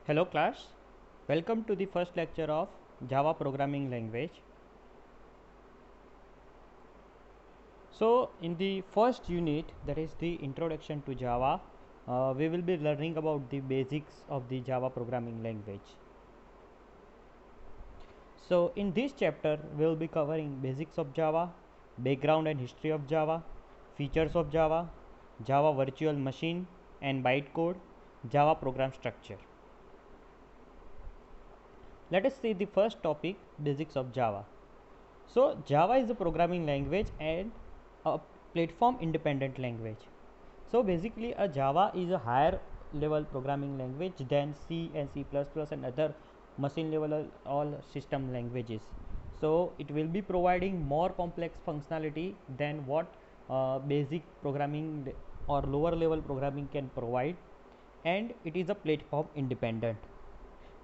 Hello class, welcome to the first lecture of Java programming language. So in the first unit, that is the introduction to Java, we will be learning about the basics of the Java programming language. So in this chapter, we will be covering basics of Java, background and history of Java, features of Java, Java virtual machine and bytecode, Java program structure. Let us see the first topic, basics of Java. So Java is a programming language and a platform independent language. So basically a Java is a higher level programming language than C and C++ and other machine level all system languages. So it will be providing more complex functionality than what basic programming or lower level programming can provide, and it is a platform independent.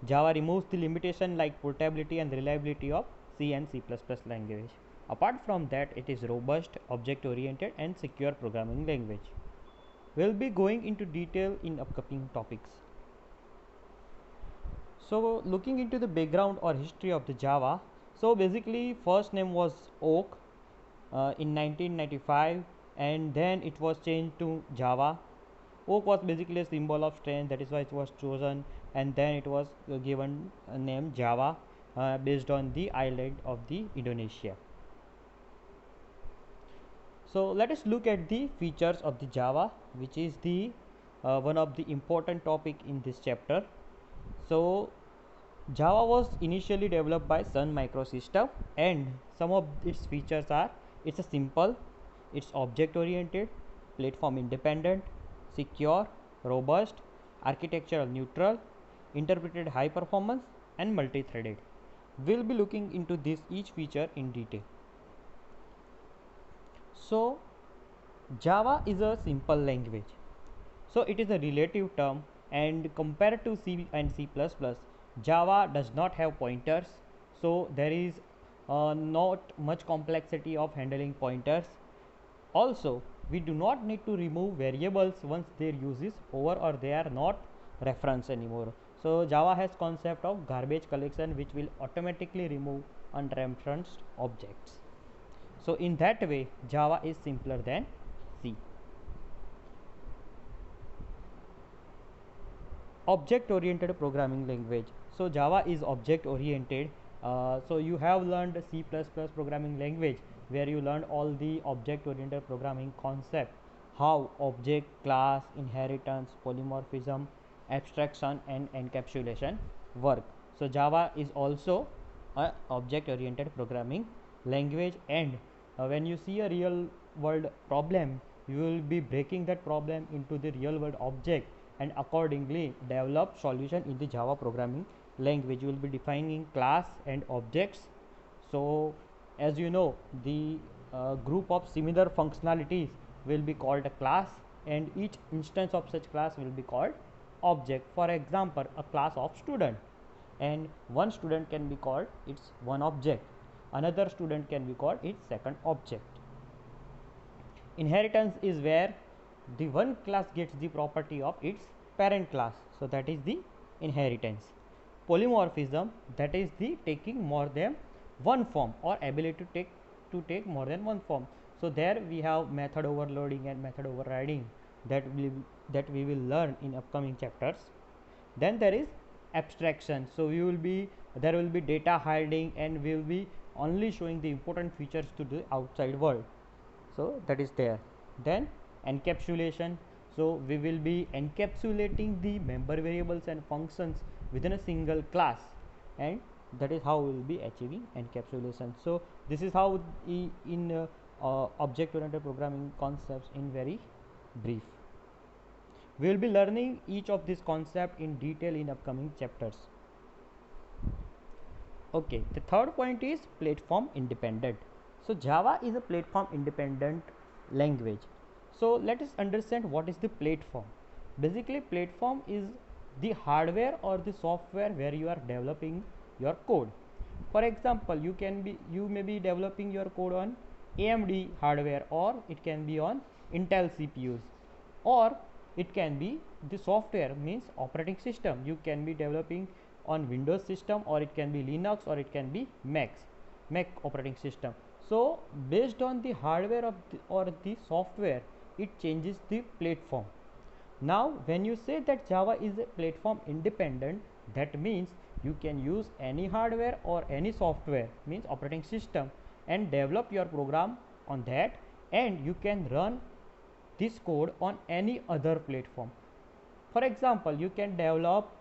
Java removes the limitation like portability and reliability of C and C++ language. Apart from that, it is robust, object-oriented and secure programming language. We'll be going into detail in upcoming topics. So looking into the background or history of the Java, so basically first name was Oak in 1995, and then it was changed to Java. Oak was basically a symbol of strength, that is why it was chosen, and then it was given a name Java based on the island of the Indonesia. So let us look at the features of the Java, which is the one of the important topic in this chapter. So Java was initially developed by Sun Microsystem, and some of its features are: it's a simple, it's object oriented, platform independent, secure, robust, architectural neutral, interpreted high performance and multi-threaded. We'll be looking into this each feature in detail. So Java is a simple language. So it is a relative term, and compared to C and C++, Java does not have pointers. So there is not much complexity of handling pointers. Also, we do not need to remove variables once their use is over or they are not referenced anymore. So Java has concept of garbage collection, which will automatically remove unreferenced objects. So in that way, Java is simpler than C. Object oriented programming language. So Java is object oriented. So you have learned C++ programming language, where you learned all the object oriented programming concept, how object, class, inheritance, polymorphism, abstraction and encapsulation work. So Java is also a object oriented programming language, and when you see a real world problem, you will be breaking that problem into the real world object and accordingly develop solution in the Java programming language. You will be defining class and objects. So as you know, the group of similar functionalities will be called a class, and each instance of such class will be called object. For example, a class of student, and one student can be called its one object, another student can be called its second object. Inheritance is where the one class gets the property of its parent class, so that is the inheritance. Polymorphism, that is the taking more than one form or ability to take more than one form. So there we have method overloading and method overriding that we will learn in upcoming chapters. Then there is abstraction. So there will be data hiding, and we will be only showing the important features to the outside world. So that is there. Then encapsulation. So we will be encapsulating the member variables and functions within a single class, and that is how we will be achieving encapsulation. So this is how in object oriented programming concepts in very brief. We will be learning each of these concepts in detail in upcoming chapters. Okay, the third point is platform independent. So Java is a platform independent language. So let us understand what is the platform. Basically, platform is the hardware or the software where you are developing your code. For example, you may be developing your code on AMD hardware, or it can be on Intel CPUs, or It can be the software, means operating system. You can be developing on Windows system, or it can be Linux, or it can be Mac operating system. So based on the hardware of or the software, it changes the platform. Now when you say that Java is a platform independent, that means you can use any hardware or any software, means operating system, and develop your program on that, and you can run this code on any other platform. For example, you can develop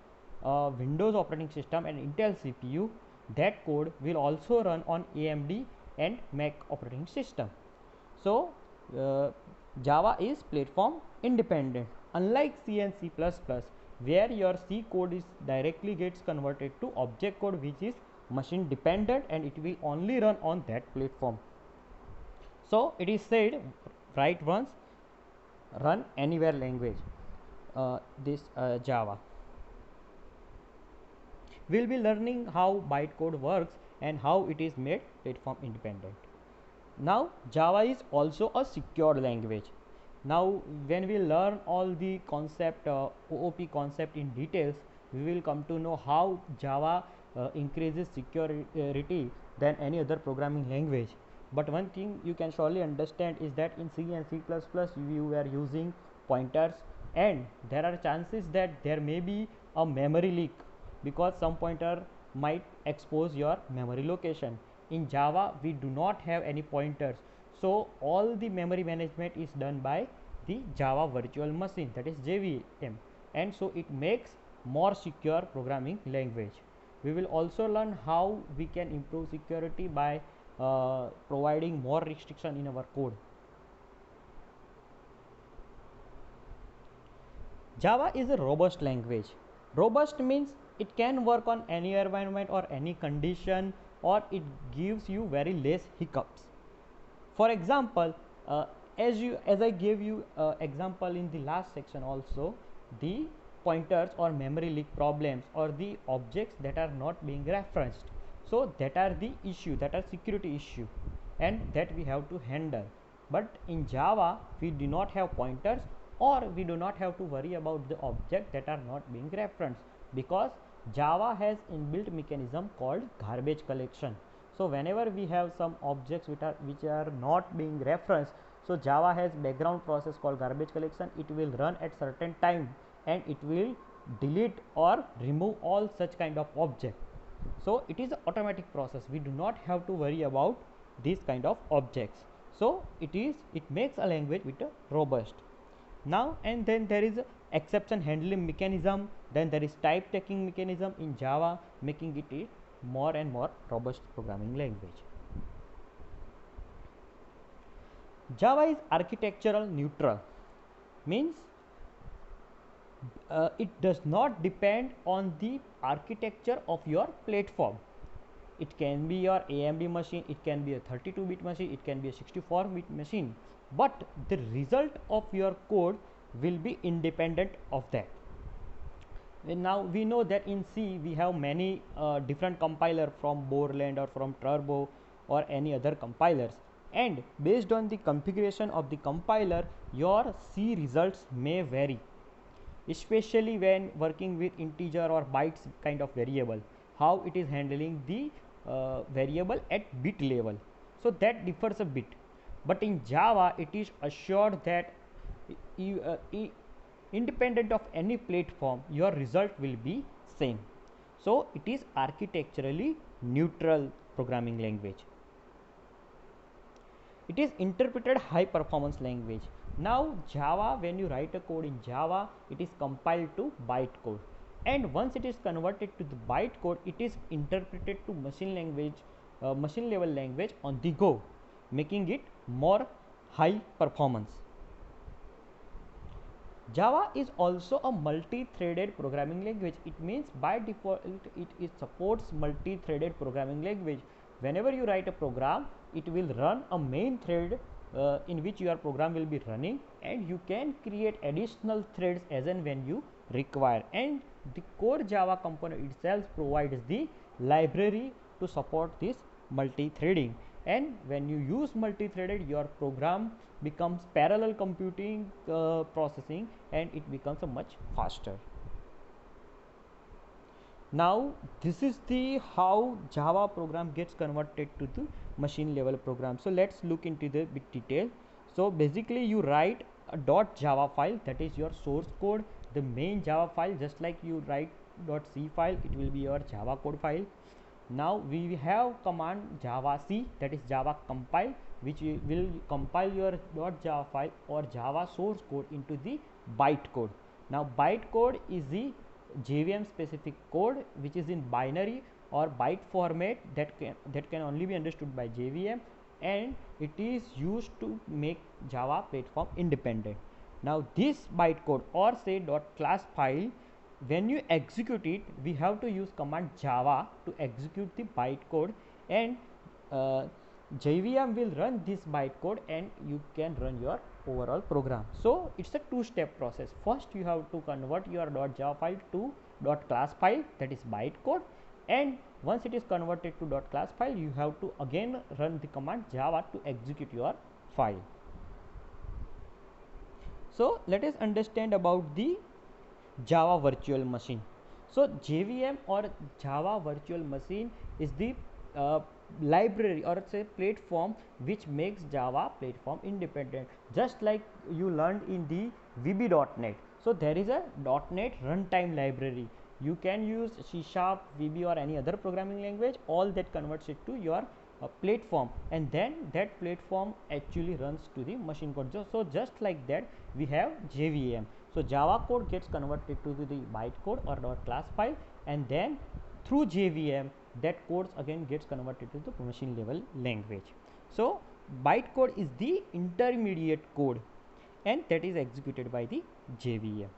Windows operating system and Intel CPU. That code will also run on AMD and Mac operating system. So Java is platform independent, unlike C and C++, where your C code is directly gets converted to object code, which is machine dependent, and it will only run on that platform. So it is said, write once, run anywhere language. This Java. We'll be learning how bytecode works and how it is made platform independent. Now Java is also a secure language. Now when we learn all the concept, OOP concept in details, we will come to know how Java increases security than any other programming language. But one thing you can surely understand is that in C and C++ you were using pointers, and there are chances that there may be a memory leak, because some pointer might expose your memory location. In Java we do not have any pointers, so all the memory management is done by the Java virtual machine, that is JVM, and so it makes more secure programming language. We will also learn how we can improve security by providing more restriction in our code. Java is a robust language. Robust means it can work on any environment or any condition, or it gives you very less hiccups. For example, as I gave you example in the last section also, the pointers or memory leak problems, or the objects that are not being referenced. So that are the issue, that are security issue, and that we have to handle. But in Java we do not have pointers, or we do not have to worry about the object that are not being referenced, because Java has inbuilt mechanism called garbage collection. So whenever we have some objects which are not being referenced, so Java has background process called garbage collection. It will run at certain time, and it will delete or remove all such kind of object. So it is an automatic process. We do not have to worry about these kind of objects. So it makes a language with a robust. Now and then there is a exception handling mechanism, then there is type checking mechanism in Java, making it a more and more robust programming language. Java is architectural neutral, means it does not depend on the architecture of your platform. It can be your AMD machine, it can be a 32-bit machine, it can be a 64-bit machine, but the result of your code will be independent of that. And now we know that in C we have many different compiler, from Borland or from Turbo or any other compilers, and based on the configuration of the compiler, your C results may vary, especially when working with integer or bytes kind of variable, how it is handling the variable at bit level. So that differs a bit, but in Java it is assured that independent of any platform your result will be same. So it is architecturally neutral programming language. It is interpreted high performance language. Now Java, when you write a code in Java, it is compiled to bytecode, and once it is converted to the bytecode, it is interpreted to machine level language on the go, making it more high performance. Java is also a multi-threaded programming language. It means by default it supports multi-threaded programming language. Whenever you write a program, it will run a main thread in which your program will be running, and you can create additional threads as and when you require, and the core Java component itself provides the library to support this multi-threading. and when you use multi-threaded, your program becomes parallel computing processing, and it becomes a much faster. Now this is the how Java program gets converted to the machine level program. So let's look into the bit detail. So basically you write a .java file, that is your source code, the main Java file. Just like you write .c file, it will be your Java code file. Now we have command java c, that is Java compile, which will compile your .java file or Java source code into the bytecode. Now bytecode is the JVM specific code which is in binary or byte format that can only be understood by JVM, and it is used to make Java platform independent. Now this bytecode or say .class file, when you execute it, we have to use command java to execute the bytecode, and JVM will run this bytecode and you can run your overall program. So it's a two-step process. First you have to convert your .java file to .class file, that is bytecode, and once it is converted to .class file, you have to again run the command java to execute your file. So let us understand about the Java virtual machine. So JVM or Java virtual machine is the library or say platform which makes Java platform independent, just like you learned in the VB.NET. So there is a .NET runtime library. You can use C#, VB or any other programming language, all that converts it to your platform, and then that platform actually runs to the machine code. So just like that we have JVM. So Java code gets converted to the bytecode or .class file, and then through JVM that codes again gets converted to the machine level language. So bytecode is the intermediate code, and that is executed by the JVM.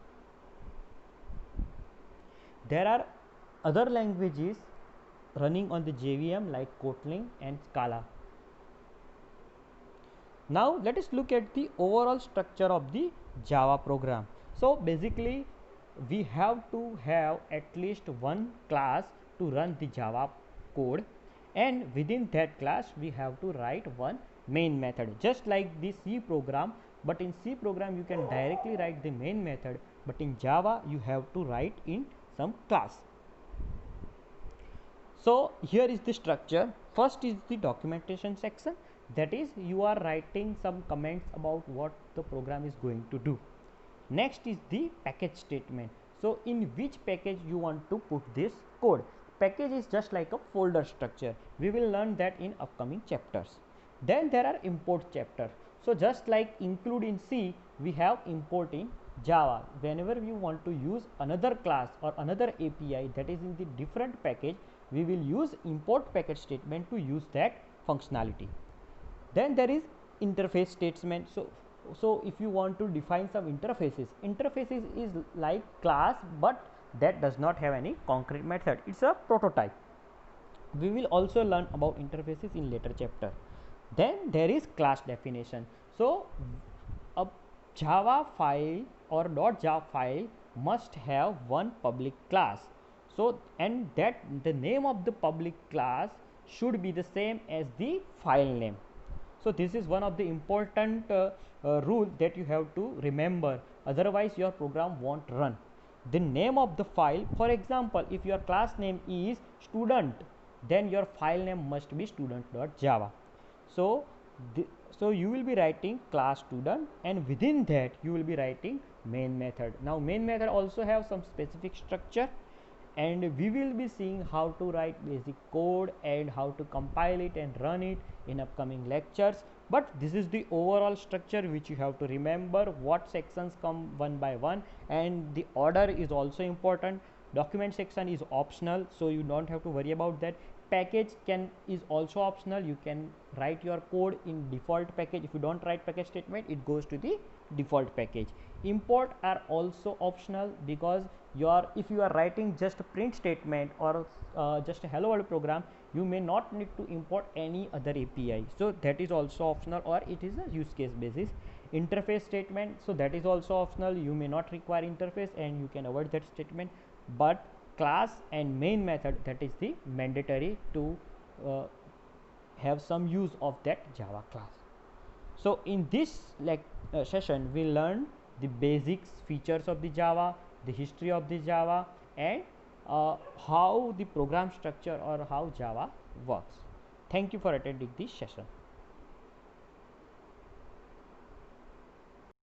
There are other languages running on the JVM like Kotlin and Scala. Now let us look at the overall structure of the Java program. So basically we have to have at least one class to run the Java code, and within that class we have to write one main method, just like the C program. But in C program you can directly write the main method, but in Java you have to write in some class. So here is the structure. First is the documentation section, that is you are writing some comments about what the program is going to do. Next is the package statement. So in which package you want to put this code. Package is just like a folder structure. We will learn that in upcoming chapters. Then there are import chapter. So just like include in C, we have import in Java. Whenever we want to use another class or another API that is in the different package, we will use import package statement to use that functionality. Then there is interface statement. So if you want to define some interfaces is like class, but that does not have any concrete method. It's a prototype. We will also learn about interfaces in later chapter. Then there is class definition. So a Java file or .java file must have one public class. So and that the name of the public class should be the same as the file name. So this is one of the important rule that you have to remember, otherwise your program won't run. The name of the file, for example, if your class name is student, then your file name must be student.java. So so you will be writing class student, and within that you will be writing main method. Now main method also have some specific structure, and we will be seeing how to write basic code and how to compile it and run it in upcoming lectures. But this is the overall structure which you have to remember, what sections come one by one, and the order is also important. Document section is optional, so you don't have to worry about that. Package is also optional. You can write your code in default package. If you don't write package statement, it goes to the default package. Import are also optional, because if you are writing just a print statement or just a hello world program, you may not need to import any other API. So that is also optional, or it is a use case basis. Interface statement, so that is also optional. You may not require interface and you can avoid that statement. But class and main method, that is the mandatory to have some use of that Java class. So in this session we learn the basics features of the Java, the history of the Java, and how the program structure or how Java works. Thank you for attending this session.